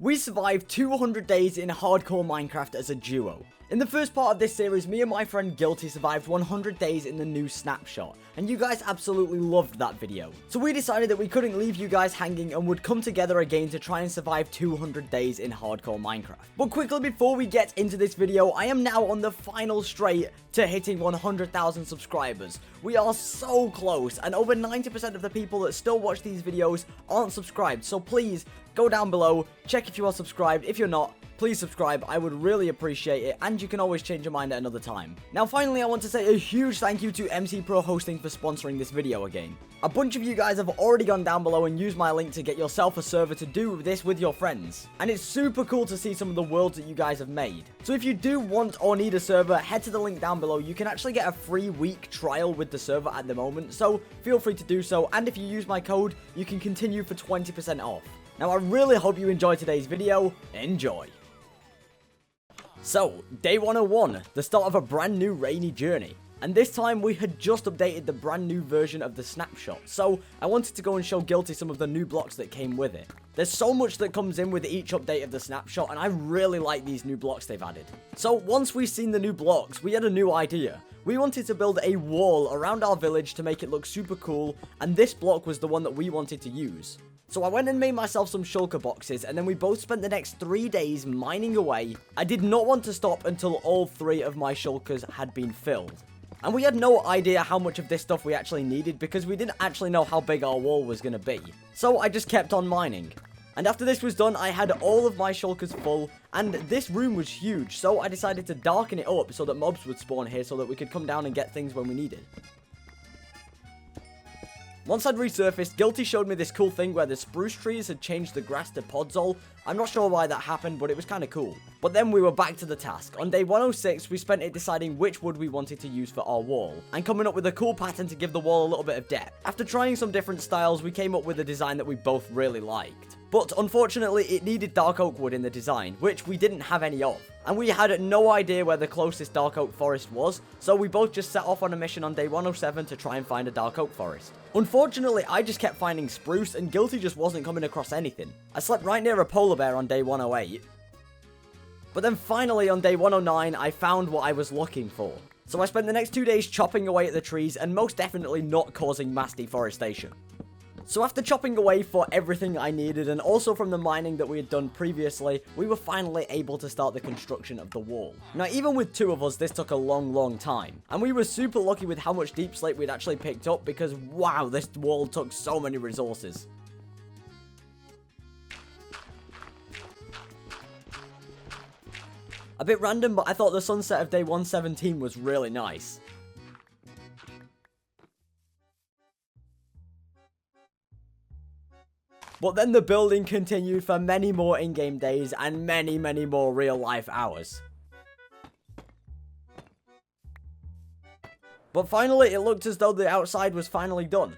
We survived 200 days in hardcore Minecraft as a duo. In the first part of this series, me and my friend Guilty survived 100 days in the new Snapshot, and you guys absolutely loved that video. So we decided that we couldn't leave you guys hanging and would come together again to try and survive 200 days in hardcore Minecraft. But quickly before we get into this video, I am now on the final straight to hitting 100,000 subscribers. We are so close, and over 90% of the people that still watch these videos aren't subscribed, so please go down below, check if you are subscribed. If you're not, please subscribe, I would really appreciate it, and you can always change your mind at another time. Now finally, I want to say a huge thank you to MC Pro Hosting for sponsoring this video again. A bunch of you guys have already gone down below and used my link to get yourself a server to do this with your friends. And it's super cool to see some of the worlds that you guys have made. So if you do want or need a server, head to the link down below. You can actually get a free week trial with the server at the moment, so feel free to do so, and if you use my code, you can continue for 20% off. Now I really hope you enjoyed today's video. Enjoy! So, day 101, the start of a brand new rainy journey. And this time we had just updated the brand new version of the Snapshot, so I wanted to go and show Guilty some of the new blocks that came with it. There's so much that comes in with each update of the Snapshot, and I really like these new blocks they've added. So once we've seen the new blocks, we had a new idea. We wanted to build a wall around our village to make it look super cool, and this block was the one that we wanted to use. So I went and made myself some shulker boxes, and then we both spent the next 3 days mining away. I did not want to stop until all 3 of my shulkers had been filled. And we had no idea how much of this stuff we actually needed because we didn't actually know how big our wall was going to be. So I just kept on mining. And after this was done, I had all of my shulkers full, and this room was huge, so I decided to darken it up so that mobs would spawn here so that we could come down and get things when we needed. Once I'd resurfaced, Guilty showed me this cool thing where the spruce trees had changed the grass to podzol. I'm not sure why that happened, but it was kind of cool. But then we were back to the task. On day 106, we spent it deciding which wood we wanted to use for our wall, and coming up with a cool pattern to give the wall a little bit of depth. After trying some different styles, we came up with a design that we both really liked. But unfortunately, it needed dark oak wood in the design, which we didn't have any of. And we had no idea where the closest dark oak forest was, so we both just set off on a mission on day 107 to try and find a dark oak forest. Unfortunately, I just kept finding spruce, and Guilty just wasn't coming across anything. I slept right near a polar bear on day 108. But then finally on day 109, I found what I was looking for. So I spent the next 2 days chopping away at the trees, and most definitely not causing mass deforestation. So after chopping away for everything I needed, and also from the mining that we had done previously, we were finally able to start the construction of the wall. Now even with 2 of us, this took a long time. And we were super lucky with how much deep slate we'd actually picked up, because wow, this wall took so many resources. A bit random, but I thought the sunset of day 117 was really nice. But then the building continued for many more in-game days and many more real-life hours. But finally, it looked as though the outside was finally done.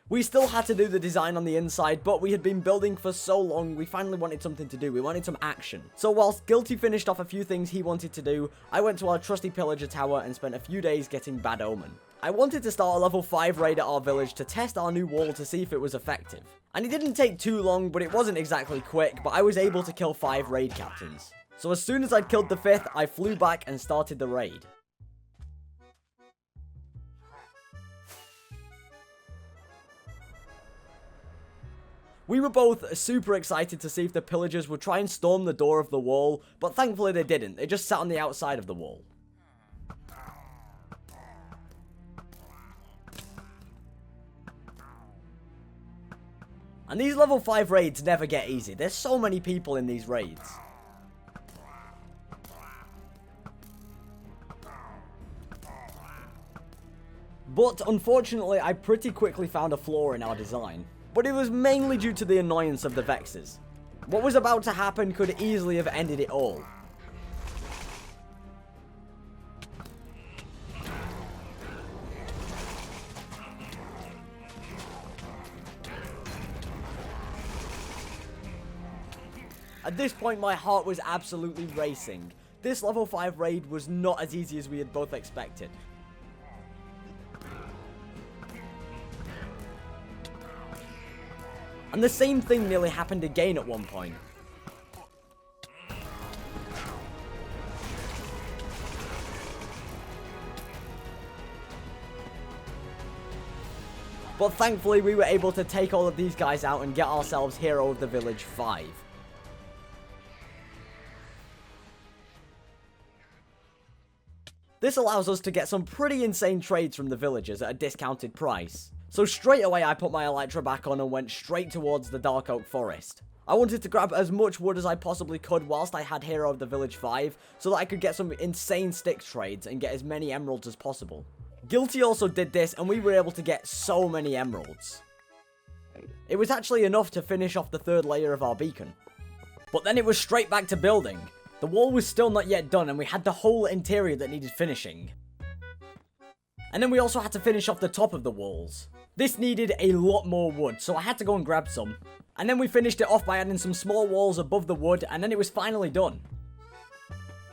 We still had to do the design on the inside, but we had been building for so long, we finally wanted something to do. We wanted some action. So whilst Guilty finished off a few things he wanted to do, I went to our trusty pillager tower and spent a few days getting Bad Omen. I wanted to start a level 5 raid at our village to test our new wall to see if it was effective. And it didn't take too long, but it wasn't exactly quick, but I was able to kill 5 raid captains. So as soon as I'd killed the 5th, I flew back and started the raid. We were both super excited to see if the pillagers would try and storm the door of the wall, but thankfully they didn't. They just sat on the outside of the wall. And these level 5 raids never get easy. There's so many people in these raids. But unfortunately, I pretty quickly found a flaw in our design. But it was mainly due to the annoyance of the Vexes. What was about to happen could easily have ended it all. At this point, my heart was absolutely racing. This level 5 raid was not as easy as we had both expected. And the same thing nearly happened again at one point. But thankfully, we were able to take all of these guys out and get ourselves Hero of the Village 5. This allows us to get some pretty insane trades from the villagers at a discounted price. So straight away I put my Elytra back on and went straight towards the Dark Oak Forest. I wanted to grab as much wood as I possibly could whilst I had Hero of the Village 5, so that I could get some insane sticks trades and get as many emeralds as possible. Guilty also did this, and we were able to get so many emeralds. It was actually enough to finish off the 3rd layer of our beacon. But then it was straight back to building. The wall was still not yet done, and we had the whole interior that needed finishing. And then we also had to finish off the top of the walls. This needed a lot more wood, so I had to go and grab some. And then we finished it off by adding some small walls above the wood, and then it was finally done.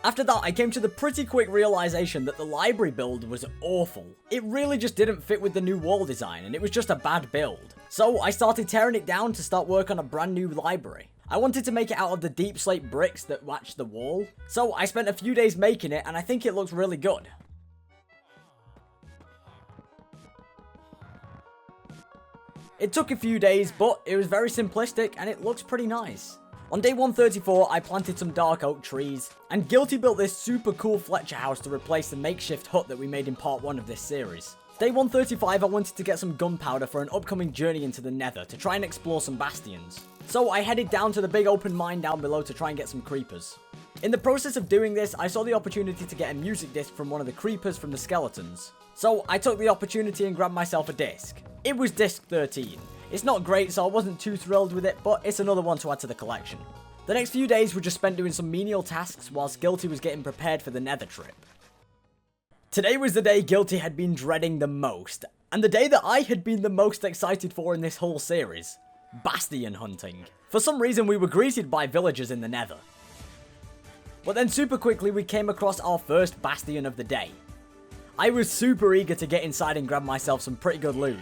After that, I came to the pretty quick realization that the library build was awful. It really just didn't fit with the new wall design, and it was just a bad build. So I started tearing it down to start work on a brand new library. I wanted to make it out of the deep slate bricks that matched the wall, so I spent a few days making it, and I think it looks really good. It took a few days, but it was very simplistic, and it looks pretty nice. On day 134, I planted some dark oak trees, and Guilty built this super cool Fletcher house to replace the makeshift hut that we made in part 1 of this series. Day 135, I wanted to get some gunpowder for an upcoming journey into the Nether to try and explore some bastions. So I headed down to the big open mine down below to try and get some creepers. In the process of doing this, I saw the opportunity to get a music disc from one of the creepers from the skeletons. So I took the opportunity and grabbed myself a disc. It was disc 13. It's not great, so I wasn't too thrilled with it, but it's another one to add to the collection. The next few days were just spent doing some menial tasks whilst Guilty was getting prepared for the Nether trip. Today was the day Guilty had been dreading the most, and the day that I had been the most excited for in this whole series. Bastion hunting. For some reason we were greeted by villagers in the Nether. But then super quickly we came across our first bastion of the day. I was super eager to get inside and grab myself some pretty good loot.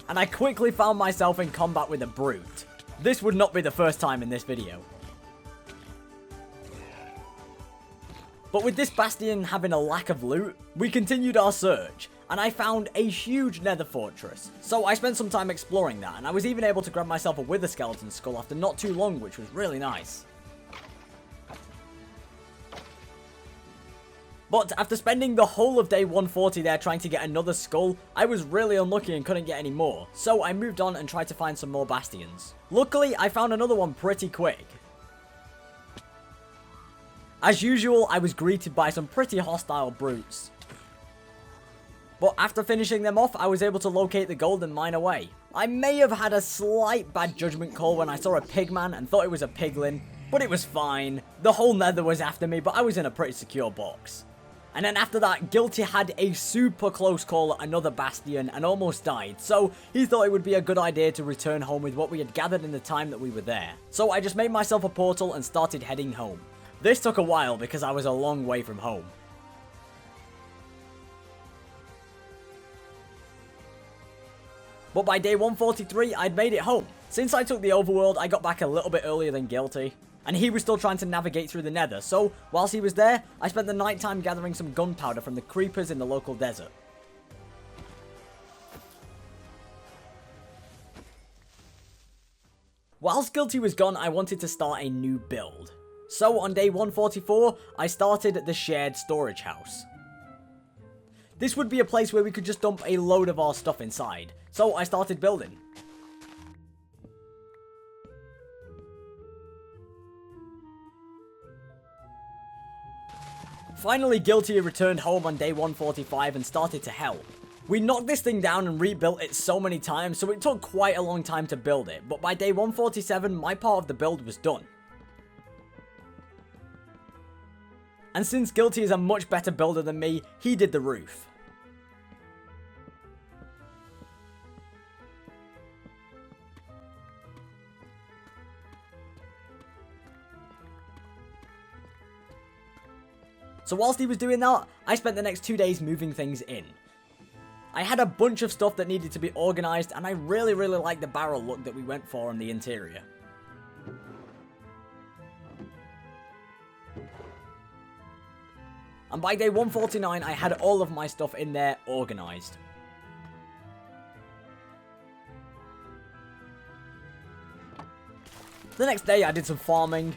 And I quickly found myself in combat with a brute. This would not be the first time in this video. But with this bastion having a lack of loot, we continued our search, and I found a huge nether fortress. So I spent some time exploring that, and I was even able to grab myself a wither skeleton skull after not too long, which was really nice. But after spending the whole of day 140 there trying to get another skull, I was really unlucky and couldn't get any more, so I moved on and tried to find some more bastions. Luckily, I found another one pretty quick. As usual, I was greeted by some pretty hostile brutes. But after finishing them off, I was able to locate the gold and mine away. I may have had a slight bad judgment call when I saw a pigman and thought it was a piglin, but it was fine. The whole nether was after me, but I was in a pretty secure box. And then after that, Guilty had a super close call at another bastion and almost died, so he thought it would be a good idea to return home with what we had gathered in the time that we were there. So I just made myself a portal and started heading home. This took a while because I was a long way from home. But by day 143, I'd made it home. Since I took the overworld, I got back a little bit earlier than Guilty. And he was still trying to navigate through the nether, so whilst he was there, I spent the night time gathering some gunpowder from the creepers in the local desert. Whilst Guilty was gone, I wanted to start a new build. So on day 144, I started the shared storage house. This would be a place where we could just dump a load of our stuff inside, so I started building. Finally, Guilty returned home on day 145 and started to help. We knocked this thing down and rebuilt it so many times, so it took quite a long time to build it, but by day 147, my part of the build was done. And since Guilty is a much better builder than me, he did the roof. So whilst he was doing that, I spent the next 2 days moving things in. I had a bunch of stuff that needed to be organised, and I really liked the barrel look that we went for on the interior. And by day 149, I had all of my stuff in there organized. The next day, I did some farming.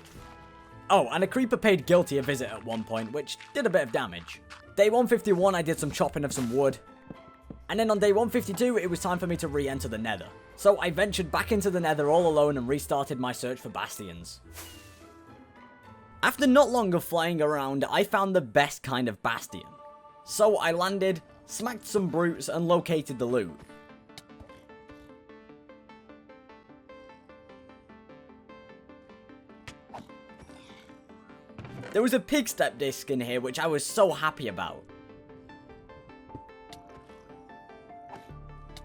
Oh, and a creeper paid Guilty a visit at one point, which did a bit of damage. Day 151, I did some chopping of some wood. And then on day 152, it was time for me to re-enter the Nether. So I ventured back into the Nether all alone and restarted my search for bastions. After not long of flying around, I found the best kind of bastion. So I landed, smacked some brutes, and located the loot. There was a pig step disc in here, which I was so happy about.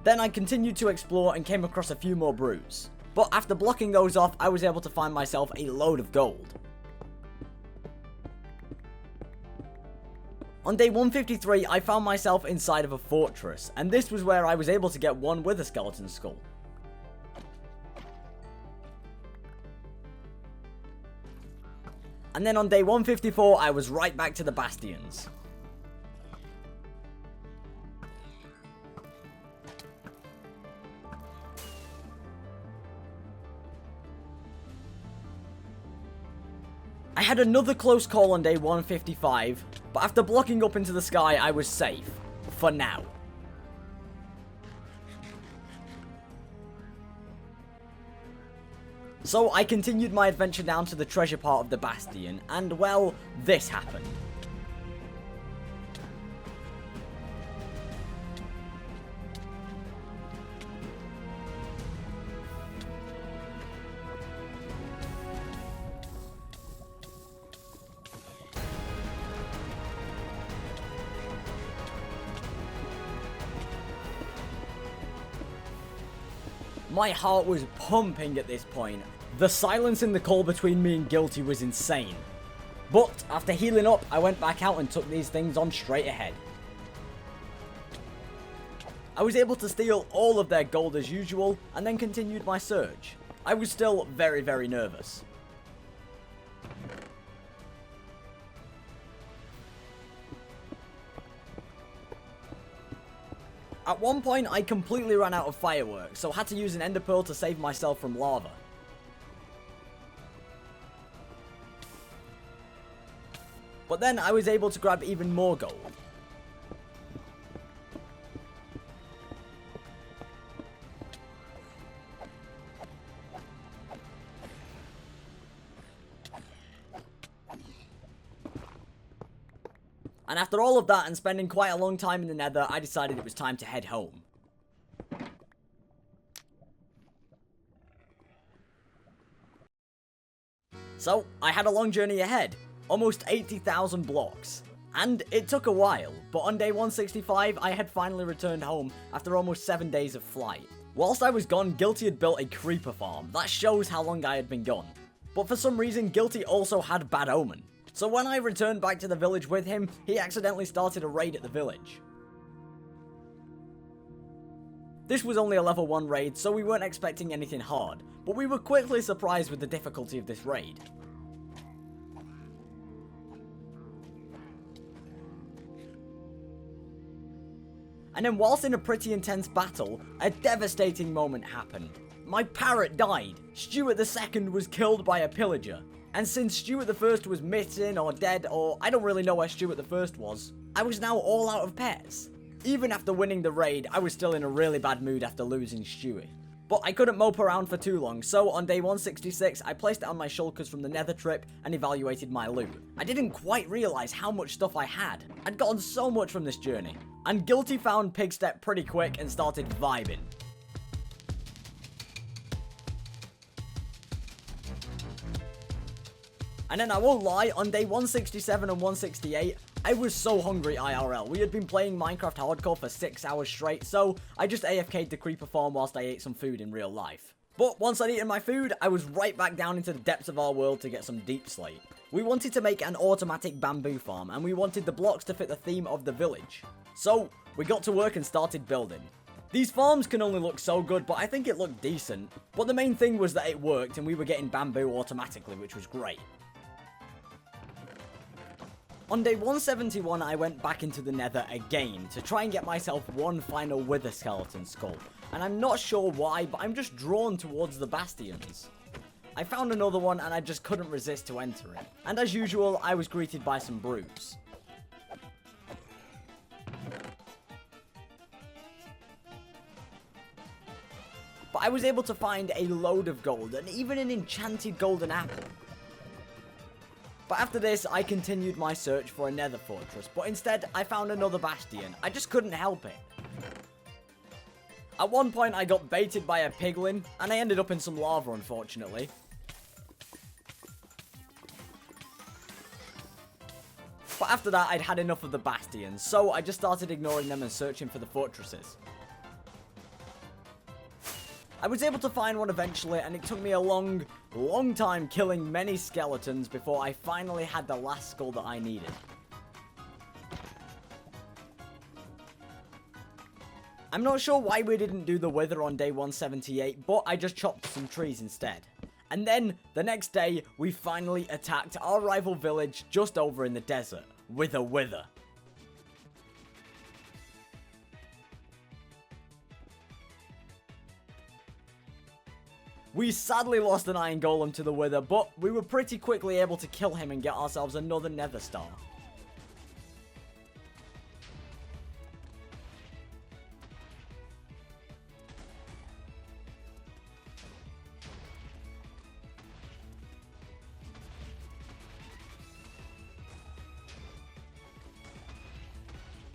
Then I continued to explore and came across a few more brutes. But after blocking those off, I was able to find myself a load of gold. On day 153, I found myself inside of a fortress, and this was where I was able to get one with a skeleton skull. And then on day 154, I was right back to the bastions. I had another close call on day 155, but after blocking up into the sky, I was safe. For now. So I continued my adventure down to the treasure part of the bastion, and well, this happened. My heart was pumping at this point. The silence in the call between me and Guilty was insane. But after healing up, I went back out and took these things on straight ahead. I was able to steal all of their gold as usual, and then continued my search. I was still very, very nervous. At one point, I completely ran out of fireworks, so had to use an ender pearl to save myself from lava. But then I was able to grab even more gold. And after all of that and spending quite a long time in the Nether, I decided it was time to head home. So, I had a long journey ahead, almost 80,000 blocks. And it took a while, but on day 165, I had finally returned home after almost 7 days of flight. Whilst I was gone, Guilty had built a creeper farm. That shows how long I had been gone. But for some reason, Guilty also had Bad Omen. So when I returned back to the village with him, he accidentally started a raid at the village. This was only a level 1 raid, so we weren't expecting anything hard, but we were quickly surprised with the difficulty of this raid. And then whilst in a pretty intense battle, a devastating moment happened. My parrot died. Stuart II was killed by a pillager. And since Stuart I was missing or dead, or I don't really know where Stuart I was, I was now all out of pets. Even after winning the raid, I was still in a really bad mood after losing Stuart. But I couldn't mope around for too long, so on day 166, I placed it on my shulkers from the Nether trip and evaluated my loot. I didn't quite realise how much stuff I had. I'd gotten so much from this journey. And Guilty found Pigstep pretty quick and started vibing. And then I won't lie, on day 167 and 168, I was so hungry IRL. We had been playing Minecraft Hardcore for 6 hours straight, so I just AFK'd the creeper farm whilst I ate some food in real life. But once I'd eaten my food, I was right back down into the depths of our world to get some deep slate. We wanted to make an automatic bamboo farm, and we wanted the blocks to fit the theme of the village. So, we got to work and started building. These farms can only look so good, but I think it looked decent. But the main thing was that it worked, and we were getting bamboo automatically, which was great. On day 171, I went back into the Nether again to try and get myself one final Wither skeleton skull. And I'm not sure why, but I'm just drawn towards the bastions. I found another one and I just couldn't resist to enter it. And as usual, I was greeted by some brutes. But I was able to find a load of gold and even an enchanted golden apple. But after this, I continued my search for a nether fortress, but instead, I found another bastion. I just couldn't help it. At one point, I got baited by a piglin, and I ended up in some lava, unfortunately. But after that, I'd had enough of the bastions, so I just started ignoring them and searching for the fortresses. I was able to find one eventually, and it took me a long time killing many skeletons before I finally had the last skull that I needed. I'm not sure why we didn't do the Wither on day 178, but I just chopped some trees instead. And then, the next day, we finally attacked our rival village just over in the desert, with a Wither. We sadly lost an iron golem to the Wither, but we were pretty quickly able to kill him and get ourselves another nether star.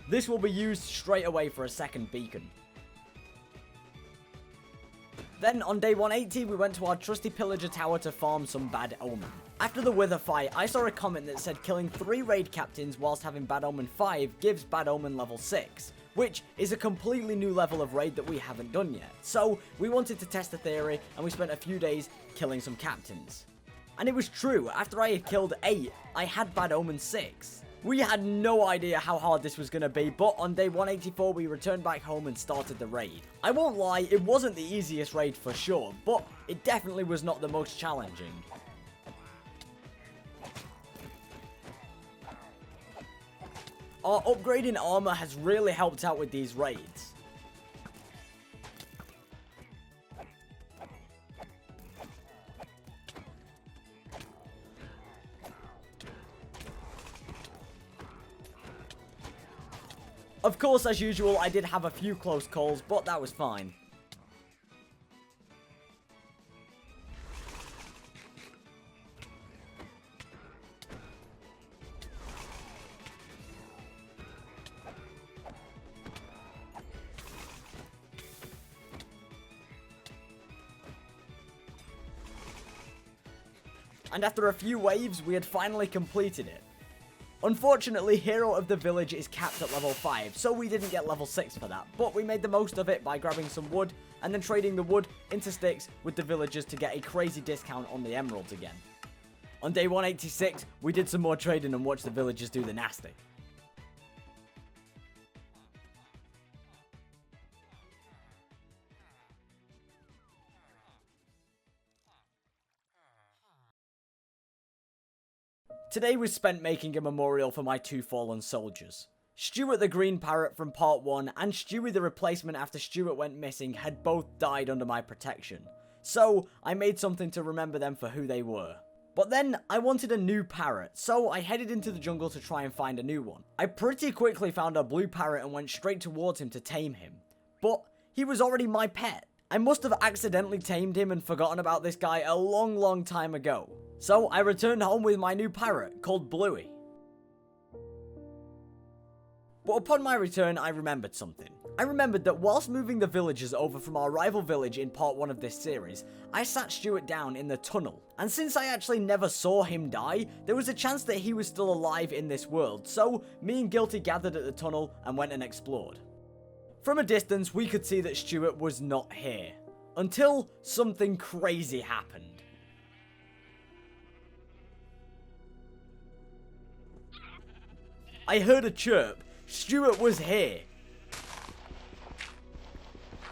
This will be used straight away for a second beacon. Then, on day 180, we went to our trusty pillager tower to farm some bad omen. After the Wither fight, I saw a comment that said killing 3 raid captains whilst having bad omen 5 gives bad omen level 6, which is a completely new level of raid that we haven't done yet. So, we wanted to test the theory, and we spent a few days killing some captains. And it was true, after I had killed 8, I had bad omen 6. We had no idea how hard this was going to be, but on day 184 we returned back home and started the raid. I won't lie, it wasn't the easiest raid for sure, but it definitely was not the most challenging. Our upgrading armor has really helped out with these raids. Of course, as usual, I did have a few close calls, but that was fine. And after a few waves, we had finally completed it. Unfortunately, Hero of the Village is capped at level 5, so we didn't get level 6 for that, but we made the most of it by grabbing some wood, and then trading the wood into sticks with the villagers to get a crazy discount on the emeralds again. On day 186, we did some more trading and watched the villagers do the nasty. Today was spent making a memorial for my 2 fallen soldiers. Stuart the Green Parrot from part 1 and Stewie the replacement after Stuart went missing had both died under my protection. So I made something to remember them for who they were. But then I wanted a new parrot, so I headed into the jungle to try and find a new one. I pretty quickly found a blue parrot and went straight towards him to tame him. But he was already my pet. I must have accidentally tamed him and forgotten about this guy a long time ago. So I returned home with my new parrot, called Bluey. But upon my return, I remembered something. I remembered that whilst moving the villagers over from our rival village in part 1 of this series, I sat Stuart down in the tunnel. And since I actually never saw him die, there was a chance that he was still alive in this world, so me and Guilty gathered at the tunnel and went and explored. From a distance, we could see that Stuart was not here. Until something crazy happened. I heard a chirp. Stuart was here.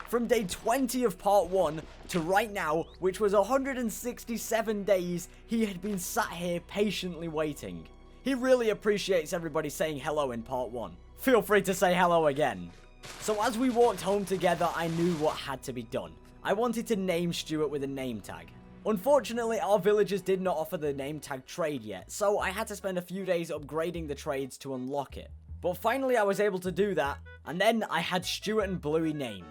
From day 20 of part 1 to right now, which was 167 days, he had been sat here patiently waiting. He really appreciates everybody saying hello in part 1. Feel free to say hello again. So as we walked home together, I knew what had to be done. I wanted to name Stuart with a name tag. Unfortunately, our villagers did not offer the name tag trade yet, so I had to spend a few days upgrading the trades to unlock it. But finally I was able to do that, and then I had Stuart and Bluey named.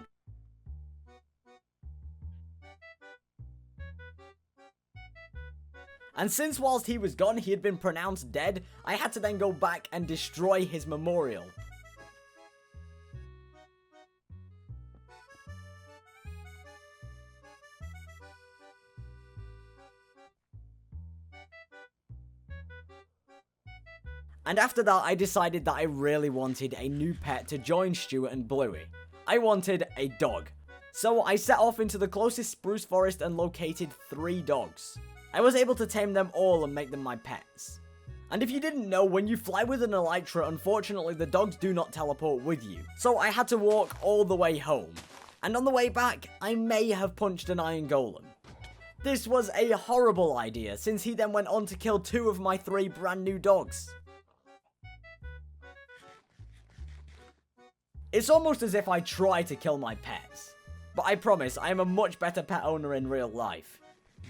And since whilst he was gone he had been pronounced dead, I had to then go back and destroy his memorial. And after that, I decided that I really wanted a new pet to join Stuart and Bluey. I wanted a dog. So I set off into the closest spruce forest and located 3 dogs. I was able to tame them all and make them my pets. And if you didn't know, when you fly with an elytra, unfortunately the dogs do not teleport with you. So I had to walk all the way home. And on the way back, I may have punched an iron golem. This was a horrible idea, since he then went on to kill 2 of my 3 brand new dogs. It's almost as if I try to kill my pets. But I promise, I am a much better pet owner in real life.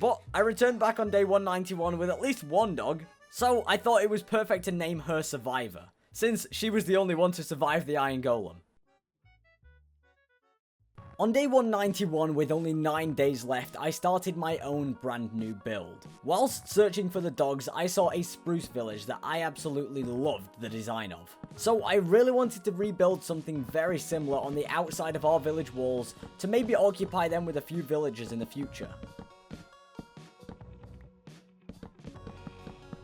But I returned back on day 191 with at least 1 dog, so I thought it was perfect to name her Survivor, since she was the only one to survive the Iron Golem. On day 191, with only 9 days left, I started my own brand new build. Whilst searching for the dogs, I saw a spruce village that I absolutely loved the design of. So I really wanted to rebuild something very similar on the outside of our village walls to maybe occupy them with a few villagers in the future.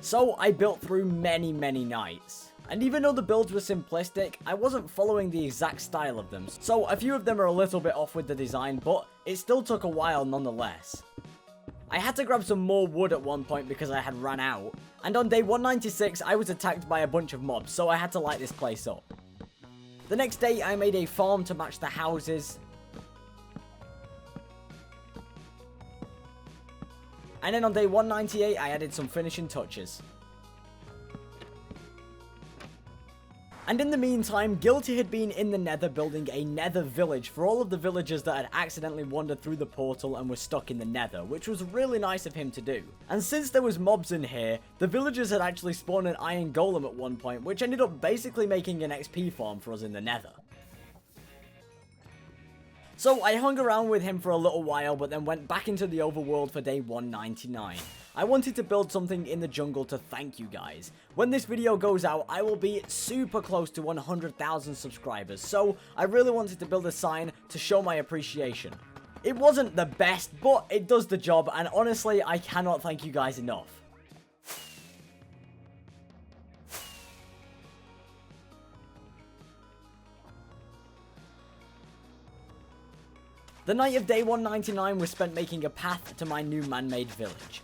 So I built through many nights. And even though the builds were simplistic, I wasn't following the exact style of them, so a few of them are a little bit off with the design, but it still took a while nonetheless. I had to grab some more wood at one point because I had ran out, and on day 196 I was attacked by a bunch of mobs, so I had to light this place up. The next day I made a farm to match the houses, and then on day 198 I added some finishing touches. And in the meantime, Guilty had been in the Nether building a Nether village for all of the villagers that had accidentally wandered through the portal and were stuck in the Nether, which was really nice of him to do. And since there was mobs in here, the villagers had actually spawned an iron golem at one point, which ended up basically making an XP farm for us in the Nether. So I hung around with him for a little while, but then went back into the overworld for day 199. I wanted to build something in the jungle to thank you guys. When this video goes out, I will be super close to 100,000 subscribers, so I really wanted to build a sign to show my appreciation. It wasn't the best, but it does the job, and honestly, I cannot thank you guys enough. The night of day 199 was spent making a path to my new man-made village.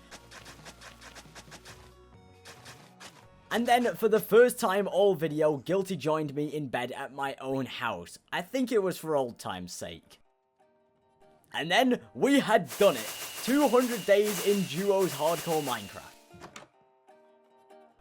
And then, for the first time all video, Guilty joined me in bed at my own house. I think it was for old time's sake. And then, we had done it. 200 days in DUOS Hardcore Minecraft.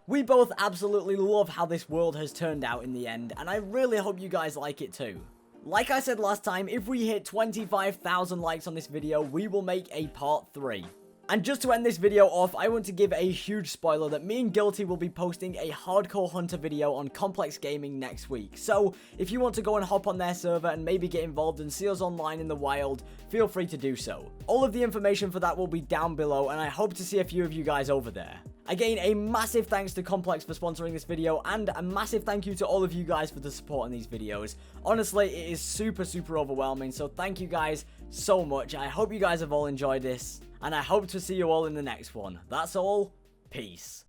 We both absolutely love how this world has turned out in the end, and I really hope you guys like it too. Like I said last time, if we hit 25,000 likes on this video, we will make a part 3. And just to end this video off, I want to give a huge spoiler that me and Guilty will be posting a Hardcore Hunter video on Complex Gaming next week. So, if you want to go and hop on their server and maybe get involved and see us online in the wild, feel free to do so. All of the information for that will be down below, and I hope to see a few of you guys over there. Again, a massive thanks to Complex for sponsoring this video, and a massive thank you to all of you guys for the support on these videos. Honestly, it is super overwhelming, so thank you guys so much. I hope you guys have all enjoyed this, and I hope to see you all in the next one. That's all. Peace.